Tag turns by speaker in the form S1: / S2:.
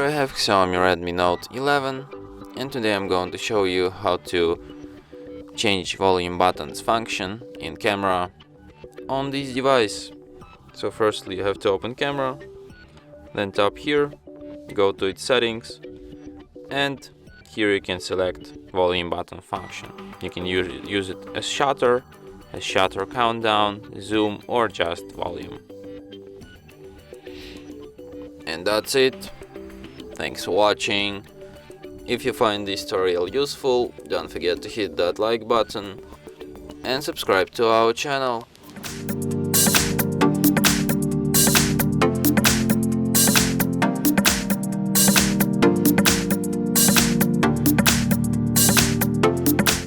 S1: I have Xiaomi Redmi Note 11, and today I'm going to show you how to change volume buttons function in camera on this device. So firstly you have to open camera, then tap here, go to its settings, and here you can select volume button function. You can use it as shutter countdown, zoom, or just volume. And that's it. Thanks for watching. If you find this tutorial useful, don't forget to hit that like button and subscribe to our channel.